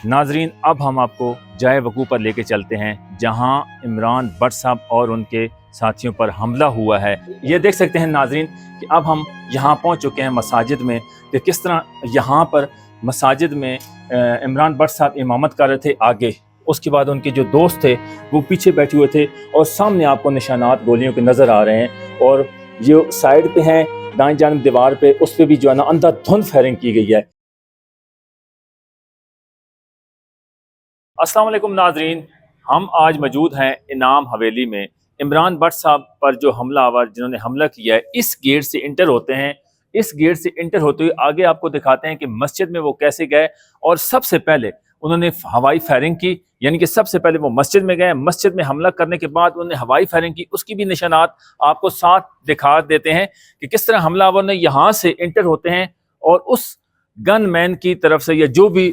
नाजरीन, अब हम आपको जाए वकू पर लेके चलते हैं जहां इमरान भट्ट साहब और उनके साथियों पर हमला हुआ है। ये देख सकते हैं नाजरीन कि अब हम यहाँ पहुँच चुके हैं मसाजिद में, कि किस तरह यहाँ पर मसाजिद में इमरान भट्ट साहब इमामत कर रहे थे आगे, उसके बाद उनके जो दोस्त थे वो पीछे बैठे हुए थे और सामने आपको निशानात गोलियों के नज़र आ रहे हैं। और जो साइड पे हैं दाएं जानिब दीवार पे, उस पर भी जो है ना अंधाधुंध फायरिंग की गई है। अस्सलाम वालेकुम नाजरीन, हम आज मौजूद हैं इनाम हवेली में। इमरान भट्ट साहब पर जो हमलावर जिन्होंने हमला किया है, इस गेट से इंटर होते हैं। इस गेट से इंटर होते हुए आगे आपको दिखाते हैं कि मस्जिद में वो कैसे गए। और सबसे पहले उन्होंने हवाई फायरिंग की, यानी कि सबसे पहले वो मस्जिद में गए। मस्जिद में हमला करने के बाद उन्होंने हवाई फायरिंग की, उसकी भी निशानात आपको साथ दिखा देते हैं कि किस तरह हमलावर ने यहाँ से इंटर होते हैं और उस गन मैन की तरफ से या जो भी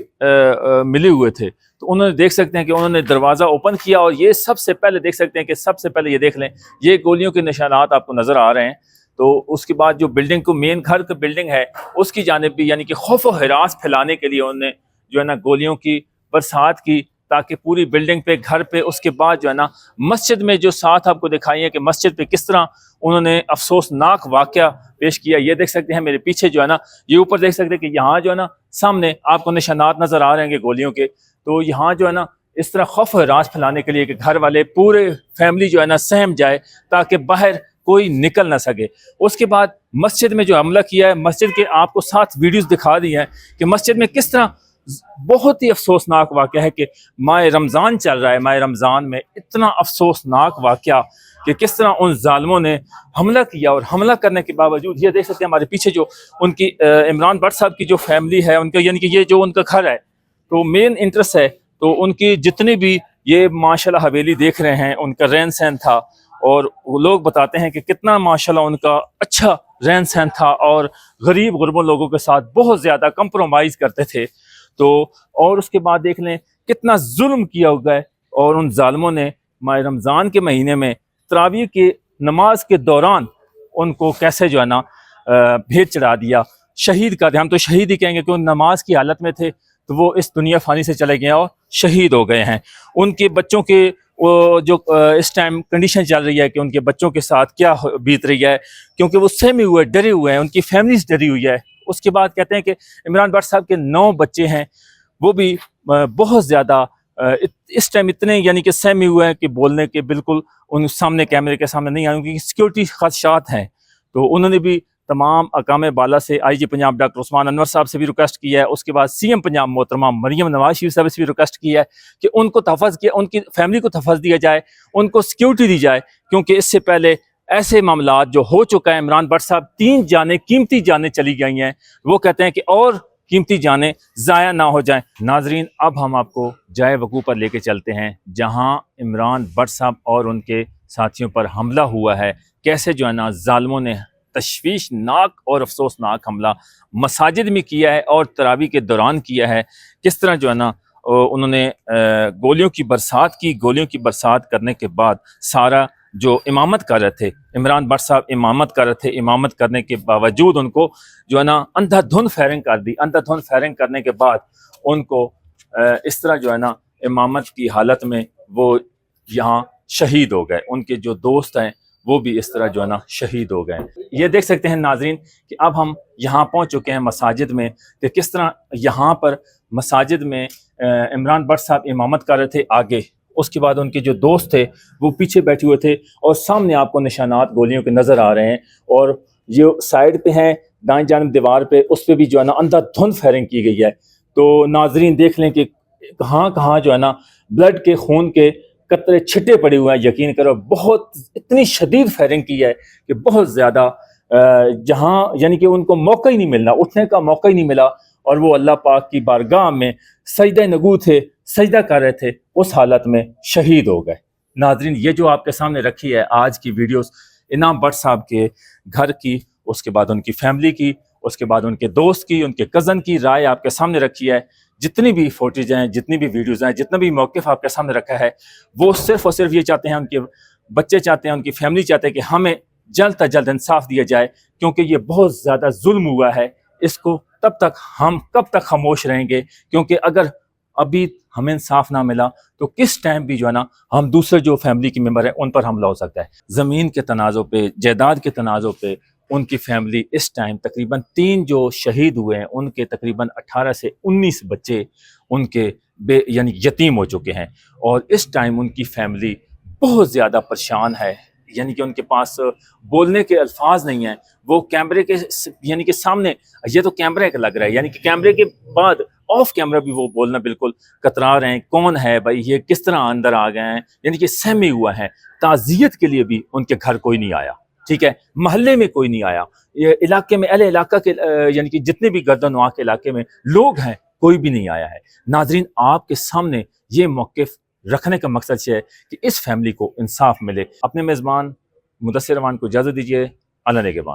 मिले हुए थे, तो उन्होंने देख सकते हैं कि उन्होंने दरवाज़ा ओपन किया। और ये सबसे पहले देख सकते हैं कि सबसे पहले ये देख लें, ये गोलियों के निशानात आपको नज़र आ रहे हैं। तो उसके बाद जो बिल्डिंग को मेन घर की बिल्डिंग है उसकी जानिब भी, यानी कि खौफ व हिरास फैलाने के लिए उन्होंने जो है ना गोलियों की बरसात की, ताकि पूरी बिल्डिंग पे, घर पे। उसके बाद जो है ना मस्जिद में जो साथ आपको दिखाई है कि मस्जिद पे किस तरह उन्होंने अफसोसनाक वाक़या पेश किया। ये देख सकते हैं मेरे पीछे जो है ना, ये ऊपर देख सकते हैं कि यहाँ जो है ना सामने आपको निशानात नज़र आ रहे हैं गोलियों के। तो यहाँ जो है ना इस तरह खौफ राज फैलाने के लिए कि घर वाले पूरे फैमिली जो है ना सहम जाए, ताकि बाहर कोई निकल ना सके। उसके बाद मस्जिद में जो हमला किया है, मस्जिद के आपको साथ वीडियोस दिखा दी हैं कि मस्जिद में किस तरह बहुत ही अफसोसनाक वाक़या है कि माह रमज़ान चल रहा है, माह रमज़ान में इतना अफसोसनाक वाक़या कि किस तरह उन जालिमों ने हमला किया। और हमला करने के बावजूद ये देख सकते हैं हमारे पीछे जो उनकी इमरान भट्ट साहब की जो फैमिली है उनका, यानी कि ये जो उनका घर है, तो मेन इंटरेस्ट है, तो उनकी जितनी भी ये माशाल्लाह हवेली देख रहे हैं, उनका रहन सहन था। और वो लोग बताते हैं कि कितना माशाल्लाह उनका अच्छा रहन सहन था और गरीब गुरबों लोगों के साथ बहुत ज़्यादा कंप्रोमाइज़ करते थे। तो और उसके बाद देख लें कितना जुल्म किया हुआ है। और उन जालिमों ने माह रमज़ान के महीने में तरावी के नमाज के दौरान उनको कैसे जो है ना भेद चढ़ा दिया, शहीद कर दिया। हम तो शहीद ही कहेंगे, क्योंकि नमाज की हालत में थे, तो वो इस दुनिया फानी से चले गए और शहीद हो गए हैं। उनके बच्चों के वो जो इस टाइम कंडीशन चल रही है कि उनके बच्चों के साथ क्या बीत रही है, क्योंकि वो सहमे हुए, डरे हुए हैं, उनकी फैमिलीज डरी हुई है। उसके बाद कहते हैं कि इमरान भट्ट साहब के 9 बच्चे हैं, वो भी बहुत ज़्यादा इस टाइम इतने, यानी कि सहमे हुए हैं कि बोलने के बिल्कुल उन सामने कैमरे के सामने नहीं आए, क्योंकि सिक्योरिटी खदशात हैं। तो उन्होंने भी तमाम अकाम बाला से, IG पंजाब डॉक्टर उस्मान अनवर साहब से भी रिक्वेस्ट किया है। उसके बाद CM पंजाब मोहतरमा मरियम नवाज शरीफ साहब से भी रिक्वेस्ट किया है कि उनको तहफ़्फ़ुज़ किया, उनकी फैमिली को तहफ़्फ़ुज़ दिया जाए, उनको सिक्योरिटी दी जाए, क्योंकि इससे पहले ऐसे मामलात जो हो चुका है। इमरान भट्ट साहब 3 जानें, कीमती जानें चली गई हैं, वो कहते हैं कि और कीमती जानें ज़ाया ना हो जाएं। नाजरीन, अब हम आपको जाए वकू पर लेके चलते हैं जहां इमरान भट्ट साहब और उनके साथियों पर हमला हुआ है। कैसे जो है ना जालिमों ने तशवीशनाक और अफसोसनाक हमला मसाजिद में किया है और तरावी के दौरान किया है। किस तरह जो है ना उन्होंने गोलियों की बरसात की। गोलियों की बरसात करने के बाद सारा जो इमामत कर रहे थे, इमरान भट्ट साहब इमामत कर रहे थे, इमामत करने के बावजूद उनको जो है ना अंधाधुंध फायरिंग कर दी। अंधाधुंध फायरिंग करने के बाद उनको इस तरह जो है ना इमामत की हालत में वो यहाँ शहीद हो गए। उनके जो दोस्त हैं वो भी इस तरह जो है ना शहीद हो गए। ये देख सकते हैं नाजरीन कि अब हम यहाँ पहुँच चुके हैं मसाजिद में, कि किस तरह यहाँ पर मसाजिद में इमरान भट्ट साहब इमामत कर रहे थे आगे, उसके बाद उनके जो दोस्त थे वो पीछे बैठे हुए थे और सामने आपको निशानात गोलियों के नज़र आ रहे हैं। और जो साइड पे हैं दाएं जानिब दीवार पे, उस पर भी जो है ना अंधाधुंध फायरिंग की गई है। तो नाजरीन देख लें कि कहाँ कहाँ जो है ना ब्लड के, खून के कतरे छिटे पड़े हुए हैं। यकीन करो, बहुत इतनी शदीद फायरिंग की है कि बहुत ज़्यादा, जहाँ यानी कि उनको मौका ही नहीं मिलना, उठने का मौका ही नहीं मिला। और वो अल्लाह पाक की बारगाह में सजदा नगू थे, सजदा कर रहे थे, उस हालत में शहीद हो गए। नाजरीन, ये जो आपके सामने रखी है आज की वीडियोस इनाम भट्ट साहब के घर की, उसके बाद उनकी फैमिली की, उसके बाद उनके दोस्त की, उनके कज़न की राय आपके सामने रखी है। जितनी भी फोटेज हैं, जितनी भी वीडियोस हैं, जितना भी मौक़िफ़ आपके सामने रखा है, वो सिर्फ़ और सिर्फ ये चाहते हैं, उनके बच्चे चाहते हैं, उनकी फैमिली चाहते हैं कि हमें जल्द से जल्द इंसाफ दिया जाए, क्योंकि ये बहुत ज़्यादा जुल्म हुआ है। इसको कब तक खामोश रहेंगे, क्योंकि अगर अभी हमें इंसाफ ना मिला तो किस टाइम भी जो है ना हम दूसरे जो फैमिली के मेंबर है उन पर हमला हो सकता है। ज़मीन के तनाज़ों पे, जायदाद के तनाज़ों पे उनकी फैमिली इस टाइम तकरीबन 3 जो शहीद हुए हैं उनके तकरीबन 18 से 19 बच्चे उनके यानी यतीम हो चुके हैं और इस टाइम उनकी फैमिली बहुत ज़्यादा परेशान है। यानी कि उनके पास बोलने के अल्फाज नहीं हैं। वो कैमरे के यानी कि सामने, ये तो कैमरे का लग रहा है, यानी कि कैमरे के बाद ऑफ कैमरा भी वो बोलना बिल्कुल कतरा रहे हैं। कौन है भाई, ये किस तरह अंदर आ गए हैं, यानी कि सहमे हुआ है। ताज़ियत के लिए भी उनके घर कोई नहीं आया, ठीक है, मोहल्ले में कोई नहीं आया, ये इलाके में अहले इलाका के यानी कि जितने भी गर्दनवाह के इलाके में लोग हैं कोई भी नहीं आया है। नाजरीन, आपके सामने ये मौक़िफ़ रखने का मकसद ये है कि इस फैमिली को इंसाफ मिले। अपने मेज़बान मुदस्सिर रहमान को इजाज़त दीजिए। अल्लाह नेगहबान।